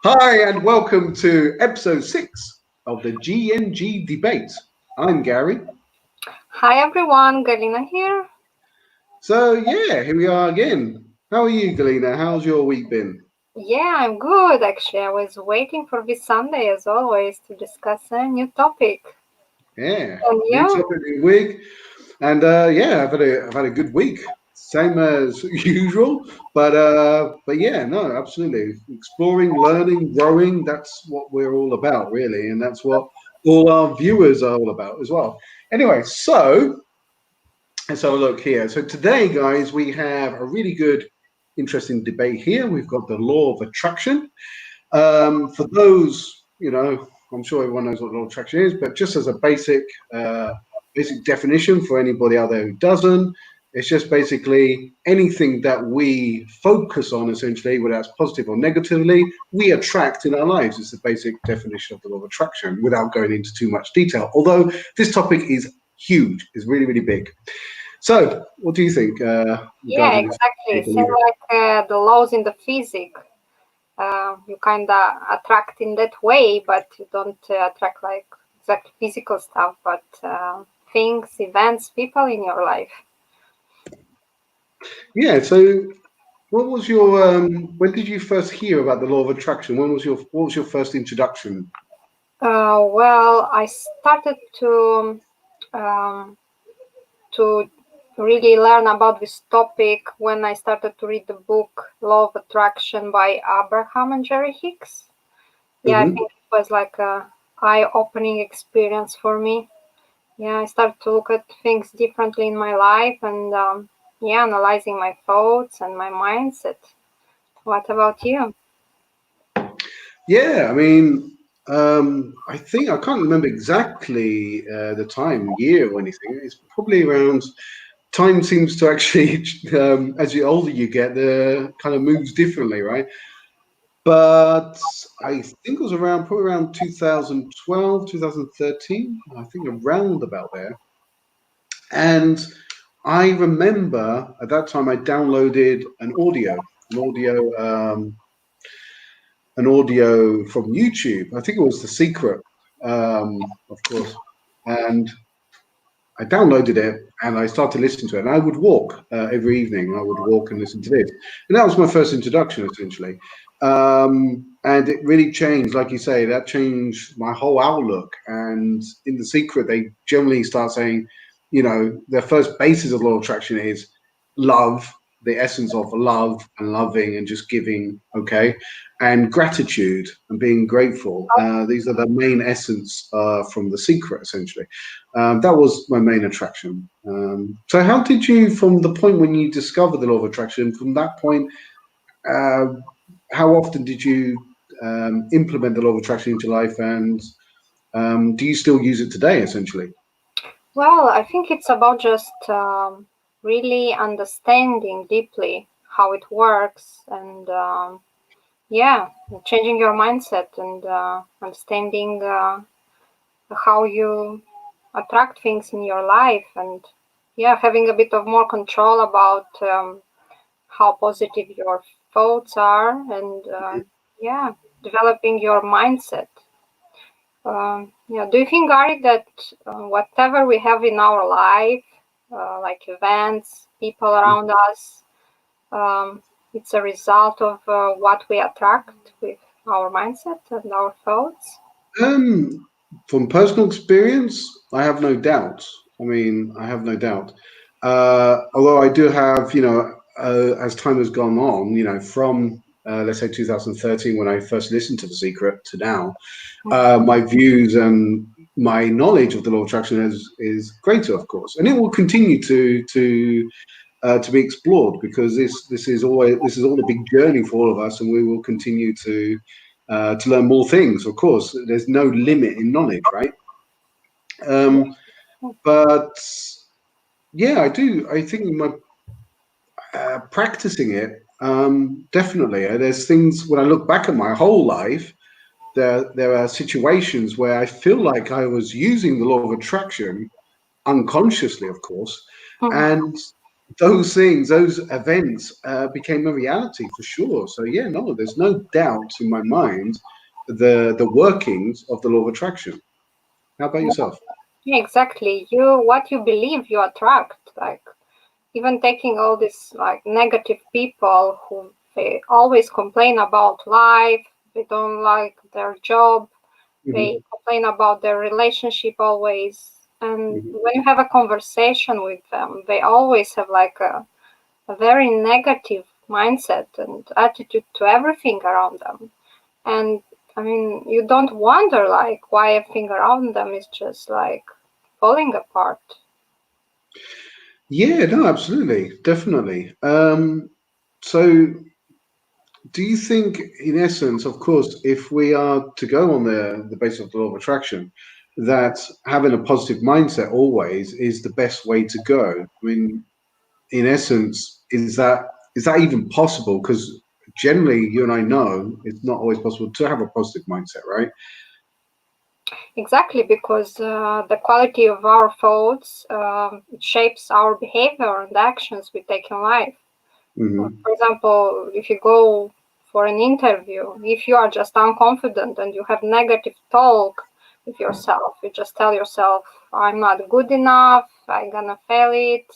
Hi, and welcome to episode 6 of the GNG debate. I'm Gary. Hi everyone, Galina here. So, yeah, here we are again. How are you, Galina? How's your week been? Yeah, I'm good actually. I was waiting for this Sunday as always to discuss a new topic. Yeah, And new you? topic, new week. And yeah, I've had a good week. Same as usual. But yeah, no, absolutely. Exploring, learning, growing, that's what we're all about, really. And that's what all our viewers are all about as well. Anyway, so let's have a look here. So today, guys, we have a really good, interesting debate here. We've got the law of attraction. For those, I'm sure everyone knows what law of attraction is, but just as a basic definition for anybody out there who doesn't, it's just basically anything that we focus on, essentially, whether that's positive or negatively, we attract in our lives. Is the basic definition of the law of attraction, without going into too much detail. Although this topic is huge, is really, really big. So, what do you think Yeah, regarding this? exactly. Same like the laws in the physics. You kind of attract in that way, but you don't attract like exactly physical stuff, but things, events, people in your life. Yeah. So, what was your when did you first hear about the law of attraction? What was your first introduction? Well, I started um, to really learn about this topic when I started to read the book Law of Attraction by Abraham and Jerry Hicks. Yeah, I Hmm. think it was like a eye-opening experience for me. Yeah, I started to look at things differently in my life and yeah, analyzing my thoughts and my mindset. What about you? Yeah, I mean, I think I can't remember exactly the time, year, or anything. It's probably around. Time seems to actually, as the older you get, the kind of moves differently, right? But I think it was probably around 2012, 2013. I think around about there. And I remember at that time I downloaded an audio, um, an audio from YouTube. I think it was The Secret, of course. And I downloaded it and I started listening to it. And I would walk every evening. I would walk and listen to this. And that was my first introduction, essentially. And it really changed, like you say, that changed my whole outlook. And in The Secret, they generally start saying, their first basis of law of attraction is love, the essence of love and loving and just giving, okay? And gratitude and being grateful. These are the main essence from The Secret, essentially. That was my main attraction. So, how did you, from the point when you discovered the law of attraction, from that point, uh, how often did you implement the law of attraction into life, and do you still use it today, essentially? Well, I think it's about just really understanding deeply how it works and yeah, changing your mindset and understanding how you attract things in your life and yeah, having a bit of more control about how positive your thoughts are and yeah, developing your mindset. Yeah, do you think, Gary, that whatever we have in our life, like events, people around us, um, it's a result of what we attract with our mindset and our thoughts? Um, from personal experience, I have no doubt. I mean, I have no doubt. Although I do have, as time has gone on, from let's say 2013 when I first listened to The Secret to now, my views and my knowledge of the law of attraction is greater, of course, and it will continue to be explored because this is all a big journey for all of us, and we will continue to learn more things. Of course, there's no limit in knowledge, right? Um, but yeah, I do. I think my practicing it definitely. There's things when I look back at my whole life. There are situations where I feel like I was using the law of attraction unconsciously, of course, Mhm. and those things, those events became a reality for sure. So yeah, no, there's no doubt in my mind the workings of the law of attraction. How about yourself? Yeah, exactly. What you believe, you attract. Like even taking all these like negative people who they always complain about life, they don't like their job, Hmm. they complain about their relationship always. And Hmm. when you have a conversation with them, they always have like a very negative mindset and attitude to everything around them. And I mean, you don't wonder like why everything around them is just like falling apart. Yeah, no, absolutely, definitely. So do you think, in essence, of course, if we are to go on the basis of the law of attraction, that having a positive mindset always is the best way to go? I mean, in essence, is that even possible? Because generally, you and I know it's not always possible to have a positive mindset, right? Exactly, because the quality of our thoughts shapes our behavior and actions we take in life. Hmm. For example, if you go for an interview, if you are just unconfident and you have negative talk with yourself, you just tell yourself, "I'm not good enough. I'm gonna fail it."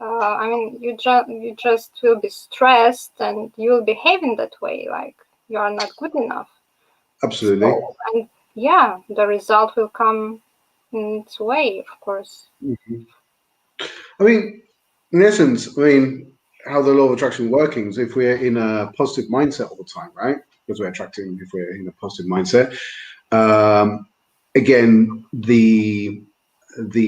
I mean, you just will be stressed and you will behave in that way, like you are not good enough. Absolutely. So, and yeah, the result will come in its way, of course. Mhm. I mean, in essence, I mean, how the law of attraction workings, if we're in a positive mindset all the time, right? Because we're attracting if we're in a positive mindset. Um, Again, the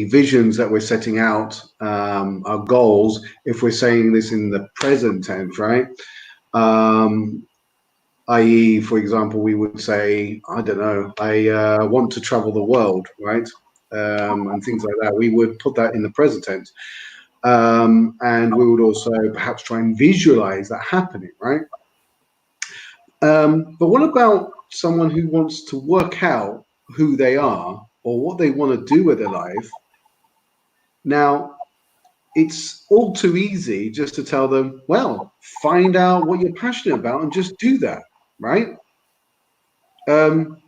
visions that we're setting out, our goals, if we're saying this in the present tense, right? Um, i.e., for example, we would say, I don't know, I want to travel the world, right? And things like that. We would put that in the present tense. And we would also perhaps try and visualize that happening, right? But what about someone who wants to work out who they are or what they want to do with their life? Now, it's all too easy just to tell them, well, find out what you're passionate about and just do that, right? Um,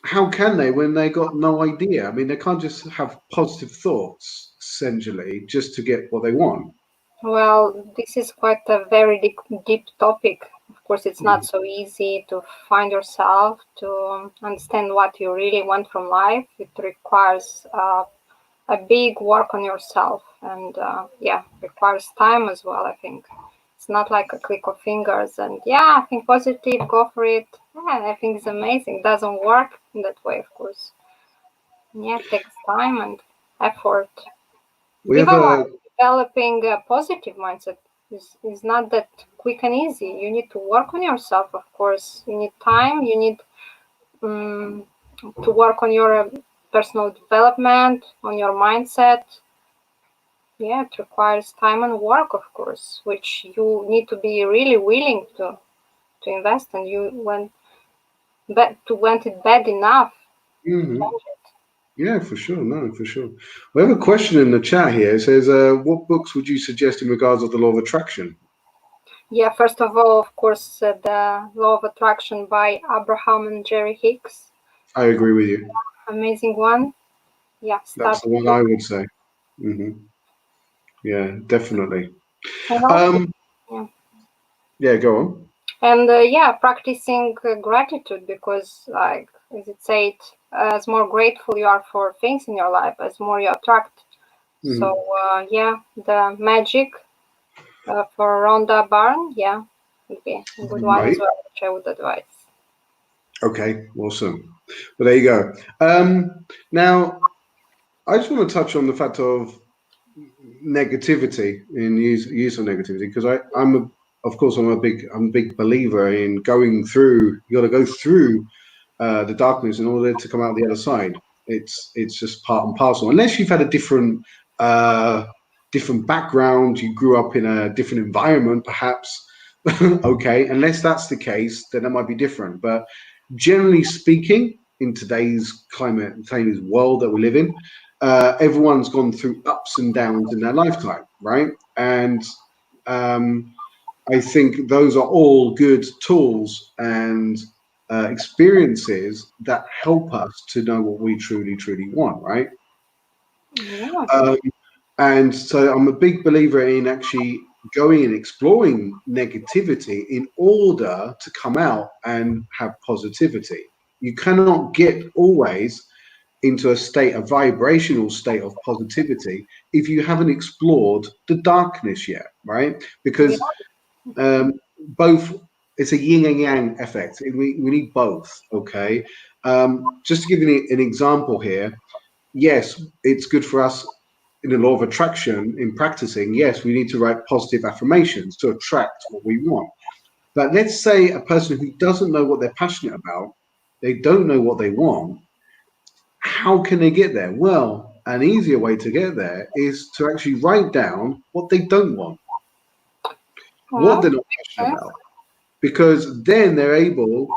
how can they when they got no idea? I mean, they can't just have positive thoughts, essentially, just to get what they want. Well, this is quite a very deep topic. Of course, it's not Mm. so easy to find yourself, to understand what you really want from life. It requires a big work on yourself, and yeah, requires time as well. I think it's not like a click of fingers. And yeah, I think positive, go for it. Yeah, I think it's amazing. It doesn't work in that way, of course. Yeah, it takes time and effort. We have Even a like developing a positive mindset is not that quick and easy. You need to work on yourself, of course. You need time. You need um, to work on your personal development, on your mindset. Yeah, it requires time and work, of course, which you need to be really willing to invest, and you want it bad enough. Mhm. Yeah, for sure. No, for sure. We have a question in the chat here. It says, what books would you suggest in regards of the law of attraction? Yeah, first of all, of course, the Law of Attraction by Abraham and Jerry Hicks. I agree with you. Amazing one. Yeah, That's start the one with I would say. Hmm. Yeah, definitely. and also Um, yeah. yeah, go on. And yeah, practicing gratitude, because like as it said, as more grateful you are for things in your life, as more you attract. So Hmm. yeah, the magic for Rhonda Byrne, yeah, would be a good one as Right. well, which I would advise. Okay, awesome. Well, there you go. Now, I just want to touch on the fact of negativity in use of negativity because of course I'm a big believer in going through. You got to go through the darkness in order to come out the other side. It's just part and parcel. Unless you've had a uh, different background, you grew up in a different environment, perhaps. Okay, unless that's the case, then that might be different. But generally speaking, in today's climate, today's world that we live in, everyone's gone through ups and downs in their lifetime. right? And I think those are all good tools and experiences that help us to know what we truly, truly want, right? Yeah. Um, and so I'm a big believer in actually going and exploring negativity in order to come out and have positivity. You cannot get always into a state, a vibrational state of positivity if you haven't explored the darkness yet, right? Yeah. Because um, both, it's a yin and yang effect. We need both, okay? Just to give you an example here, yes, it's good for us in the law of attraction in practicing. Yes, we need to write positive affirmations to attract what we want. But let's say a person who doesn't know what they're passionate about, they don't know what they want, how can they get there? Well, an easier way to get there is to actually write down what they don't want, what Well, they're not passionate yes. about, because then they're able,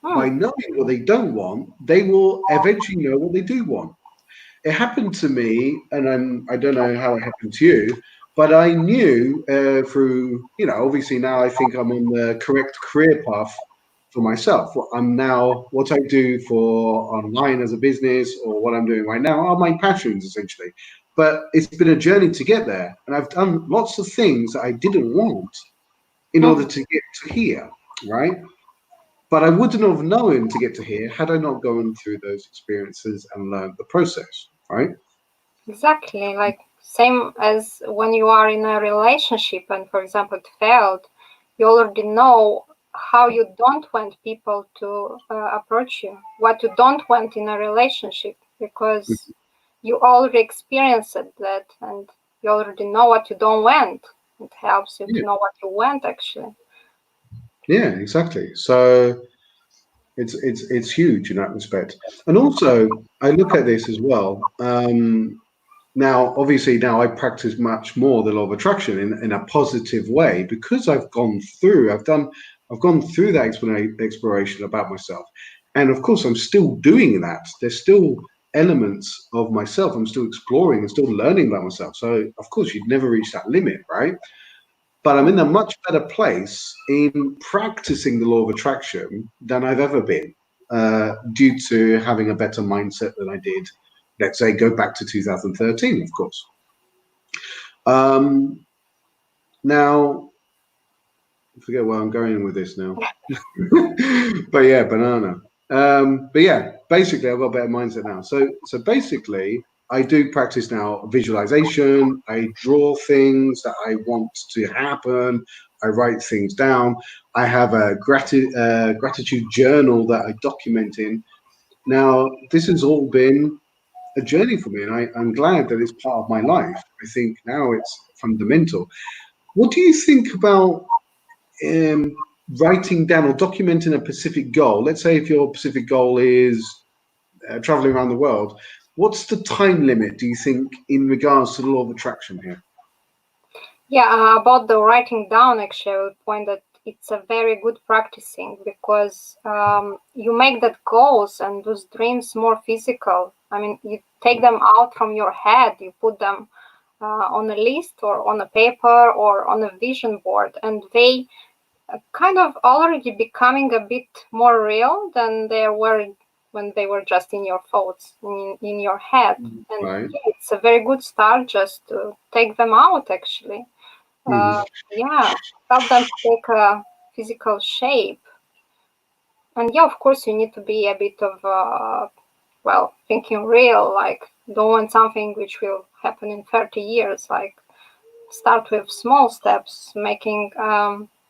Hmm. by knowing what they don't want, they will eventually know what they do want. It happened to me, and I don't know how it happened to you, but I knew through, obviously now I think I'm on the correct career path for myself. I'm now, what I do for online as a business or what I'm doing right now are my passions essentially. But it's been a journey to get there, and I've done lots of things that I didn't want in order Mhm. to get to here, right? But I wouldn't have known to get to here had I not gone through those experiences and learned the process, right? Exactly. Like same as when you are in a relationship and, for example, it failed, you already know how you don't want people to approach you, what you don't want in a relationship, because you already experienced that and you already know what you don't want. It helps you to Yeah, know what you want actually. yeah, exactly. So it's huge in that respect. And also, I look at this as well. Now, obviously, now I practice much more the law of attraction in a positive way because I've gone through that exploration about myself, and of course, I'm still doing that. There's still elements of myself I'm still exploring and still learning about myself. So, of course, you'd never reach that limit, right? But I'm in a much better place in practicing the law of attraction than I've ever been, due to having a better mindset than I did, let's say, go back to 2013, of course. Um, Now, I forget where I'm going with this now. But yeah, banana. But yeah, basically, I've got a better mindset now. So basically, I do practice now visualization. I draw things that I want to happen. I write things down. I have a gratitude journal that I document in. Now, this has all been a journey for me, and I'm glad that it's part of my life. I think now it's fundamental. What do you think about writing down or documenting a specific goal? Let's say if your specific goal is traveling around the world, what's the time limit, do you think, in regards to the law of attraction here? Yeah, about the writing down, actually, I would point that it's a very good practicing because you make that goals and those dreams more physical. I mean, you take them out from your head, you put them on a list or on a paper or on a vision board, and they kind of already becoming a bit more real than they were when they were just in your thoughts, in your head. And Right. yeah, it's a very good start just to take them out, actually. Mhm. uh, yeah, help them take a physical shape. And yeah, of course, you need to be a bit of, well, thinking real, like don't want something which will happen in 30 years. Like start with small steps, making,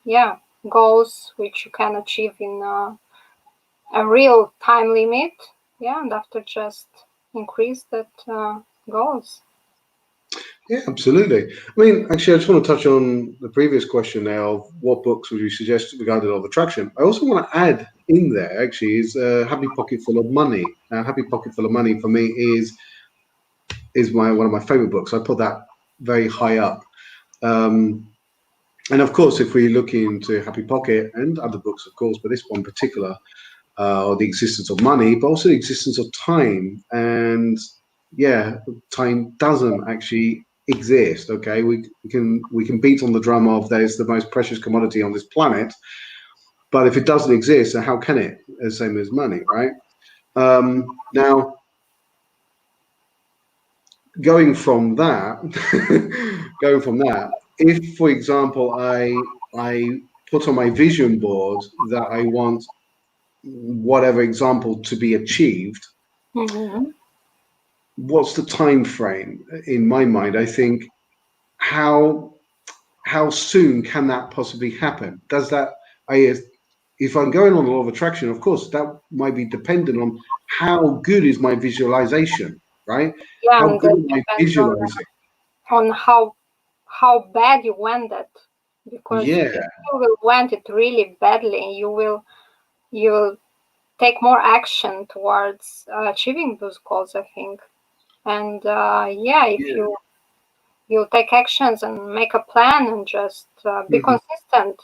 yeah, goals which you can achieve in a real time limit. Yeah, and after just increase that goals. Yeah, absolutely. I mean, actually, I just want to touch on the previous question there of what books would you suggest regarding law of attraction. I also want to add in there, actually, is Happy Pocket Full of Money. Now, Happy Pocket Full of Money for me is my one of my favorite books. I put that very high up. Um, and of course, if we look into Happy Pocket and other books, of course, but this one in particular, or the existence of money, but also the existence of time. And yeah, time doesn't actually exist, okay, we can beat on the drum of there's the most precious commodity on this planet, but if it doesn't exist, then how can it? The same as money, right? Now, going from that, if, for example, I put on my vision board that I want whatever example to be achieved, what's the time frame in my mind? I think how soon can that possibly happen? Does that if I'm going on the law of attraction, of course, that might be dependent on how good is my visualization, right? Yeah, How and good that am I depends visualizing? on how bad you want it. Because Yeah, if you will want it really badly, you will take more action towards achieving those goals, I think. And if yeah, you take actions and make a plan and just be mhm, consistent,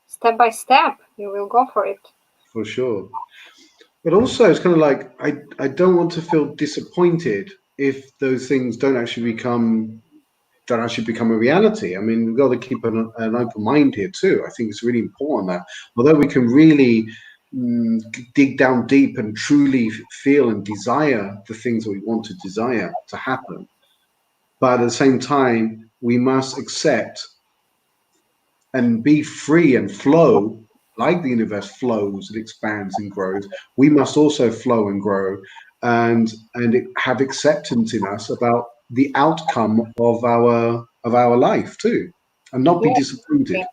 step by step, you will go for it. for sure. But also, it's kind of like I don't want to feel disappointed if those things don't actually become a reality. I mean, we've got to keep an open mind here too. I think it's really important that although we can really dig down deep and truly feel and desire the things that we want to desire to happen, but at the same time, we must accept and be free and flow like the universe flows and expands and grows. We must also flow and grow and have acceptance in us about the outcome of our life too, and not be Yeah, disappointed.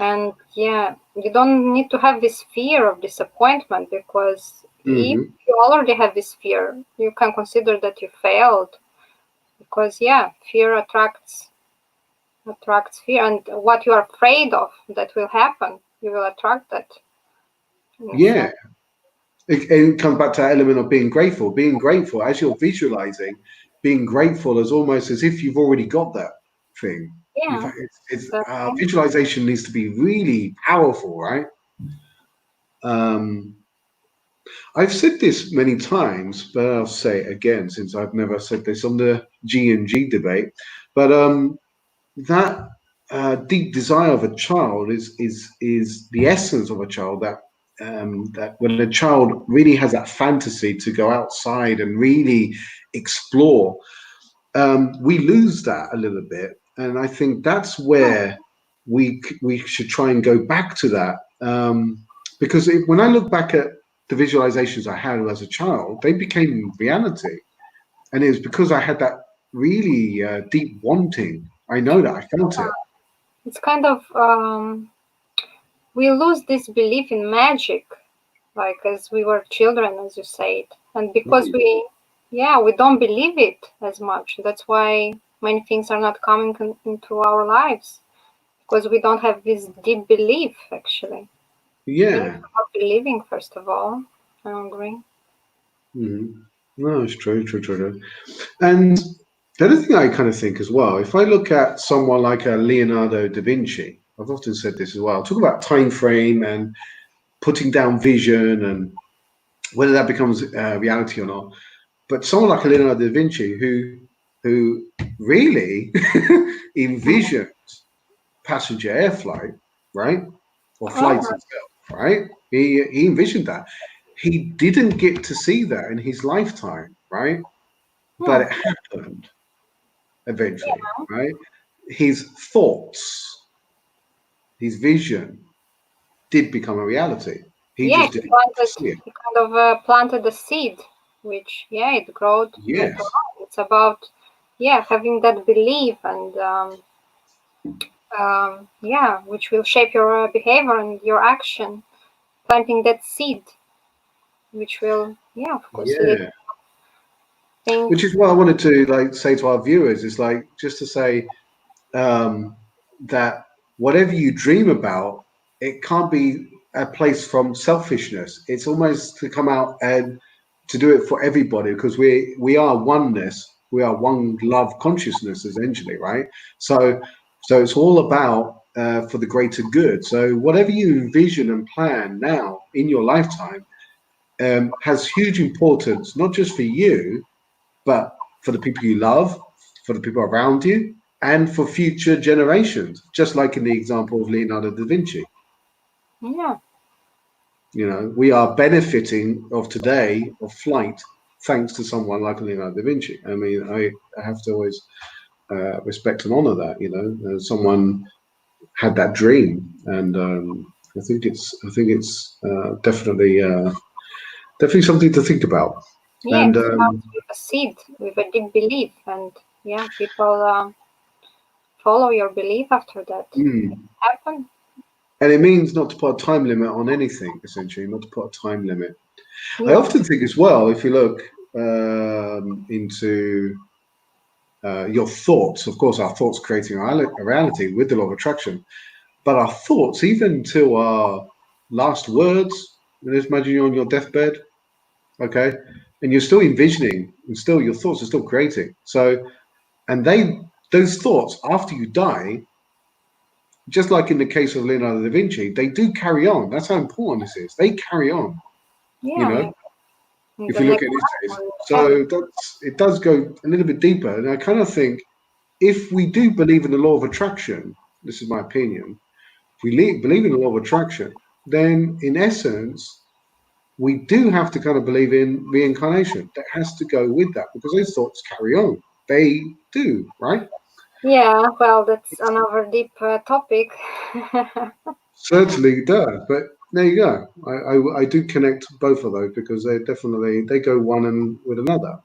and you don't need to have this fear of disappointment, because if Hmm. you already have this fear, you can consider that you failed, because fear attracts fear, and what you are afraid of that will happen, you will attract that in a Yeah, sense. it comes back to that element of being grateful. Being grateful as you're visualizing, being grateful is almost as if you've already got that thing. In Yeah, fact, exactly. visualization needs to be really powerful, right? Um, I've said this many times, but I'll say it again since I've never said this on the G and G debate. But that deep desire of a child is the essence of a child. That when a child really has that fantasy to go outside and really explore, we lose that a little bit, and I think that's where we should try and go back to that. Because when I look back at the visualizations I had as a child, they became reality, and it was because I had that really deep wanting. I know that I felt it. It's kind of we lose this belief in magic, like as we were children, as you said, and because Right. we don't believe it as much. That's why many things are not coming into our lives, because we don't have this deep belief. Actually, we need Yeah. to start believing first of all. I agree. Mhm. No, it's true, true, true, true. And the other thing I kind of think as well, if I look at someone like a Leonardo da Vinci, I've often said this as well. Talk about time frame and putting down vision and whether that becomes reality or not. But someone like Leonardo da Vinci, who really envisioned passenger air flight, right, or Oh, flights itself, right? He envisioned that. He didn't get to see that in his lifetime, right? But hmm. it happened eventually, right? His thoughts, his vision did become a reality. He Yeah, just didn't get to see it. he kind of planted a seed, which it growed later Yes. on. It's about having that belief, and which will shape your behavior and your action. Planting that seed, which will of course lead Yeah. Which things. is what I wanted to like say to our viewers is like just to say um, that whatever you dream about, it can't be a place from selfishness. It's almost to come out and to do it for everybody because we are oneness. We are one love consciousness essentially, right? So it's all about for the greater good. So whatever you envision and plan now in your lifetime has huge importance, not just for you, but for the people you love, for the people around you, and for future generations, just like in the example of Leonardo da Vinci. Yeah. We are benefiting of today of flight thanks to someone like Leonardo da Vinci. I mean, I have to always respect and honor that. Someone had that dream, and I think it's definitely something to think about. Yeah, And it starts with a seed, with a deep belief, and yeah, people follow your belief after that. It happens. And it means not to put a time limit on anything, essentially, not to put a time limit. I Yeah. often think as well, if you look into your thoughts, of course, our thoughts creating a reality with the law of attraction, but our thoughts, even to our last words, let's imagine you're on your deathbed, okay, and you're still envisioning, and still your thoughts are still creating. So, and those thoughts after you die, just like in the case of Leonardo da Vinci, they do carry on. That's how important this is. They carry on, Yeah. if you look at this case. So it does go a little bit deeper. And I kind of think if we do believe in the law of attraction, this is my opinion, if we believe in the law of attraction, then in essence, we do have to kind of believe in reincarnation. That has to go with that because those thoughts carry on. They do, right? Yeah, well, that's another deep topic. Certainly does, but there you go. I do connect both of those because they go one and with another.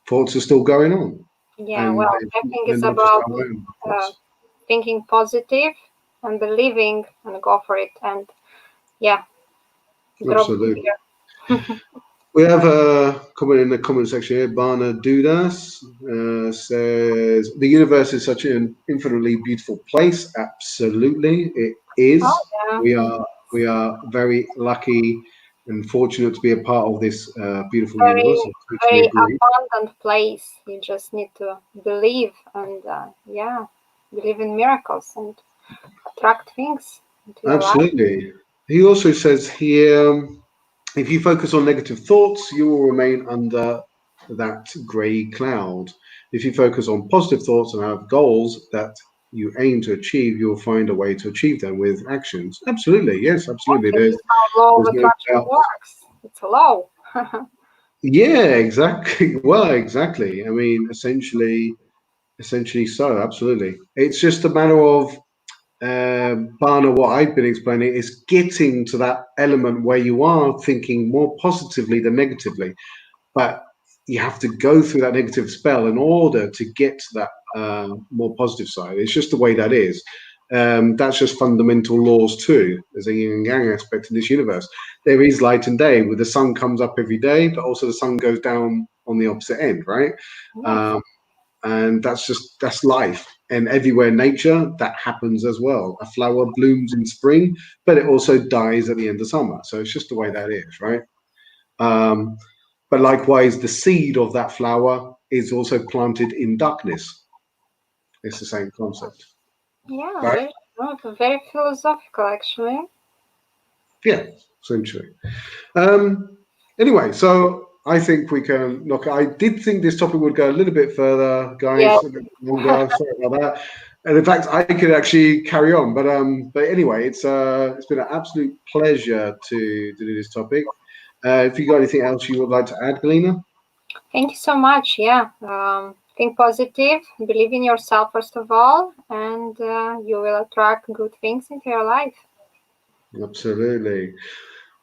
Thoughts are still going on, Yeah, and well, I think they're it's not just about our own thoughts. thinking positive and believing and go for it. And yeah, drop the Absolutely. fear. We have a comment in the comment section here. Bana Dudas says the universe is such an infinitely beautiful place. Absolutely, it is. Oh, yeah. We are very lucky and fortunate to be a part of this beautiful Very, universe. I totally very agree. abundant place. You just need to believe and yeah, believe in miracles and attract things into your life. Absolutely. He also says here, if you focus on negative thoughts, you will remain under that grey cloud. If you focus on positive thoughts and have goals that you aim to achieve, you'll find a way to achieve them with actions. Absolutely. Yes, absolutely. This is how law of There's no attraction doubt. works. It's a law. Yeah, exactly. Well, exactly. I mean, essentially so. Absolutely. It's just a matter of Bana, what I've been explaining is getting to that element where you are thinking more positively than negatively, but you have to go through that negative spell in order to get to that more positive side. It's just the way that is. That's just fundamental laws too. There's a yin and yang aspect in this universe. There is light and day, where the sun comes up every day, but also the sun goes down on the opposite end, right? Yes. And that's life. And everywhere in nature that happens as well. A flower blooms in spring, but it also dies at the end of summer. So it's just the way that is, right? But likewise, the seed of that flower is also planted in darkness. It's the same concept, Yeah, right? very true. Very philosophical, actually. Yeah, essentially. Anyway, so I think we can look. I did think this topic would go a little bit further, Yeah. guys, a bit longer. Sorry about that. And in fact, I could actually carry on, but anyway, it's been an absolute pleasure to do this topic. If you got anything else you would like to add, Galina? Thank you so much. Yeah. Think positive, believe in yourself first of all, and you will attract good things into your life. Absolutely.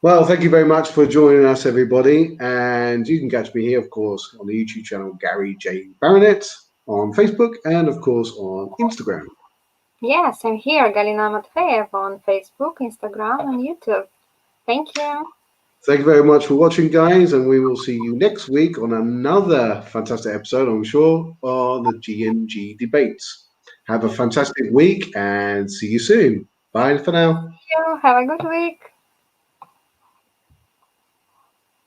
Well, thank you very much for joining us, everybody. And you can catch me here, of course, on the YouTube channel Gary J. Baronet, on Facebook, and of course on Instagram. Yes, I'm here, Galina Matveev, on Facebook, Instagram, and YouTube. Thank you. Thank you very much for watching, guys, and we will see you next week on another fantastic episode, I'm sure, on the GNG debates. Have a fantastic week and see you soon. Bye for now. Thank you. Have a good week.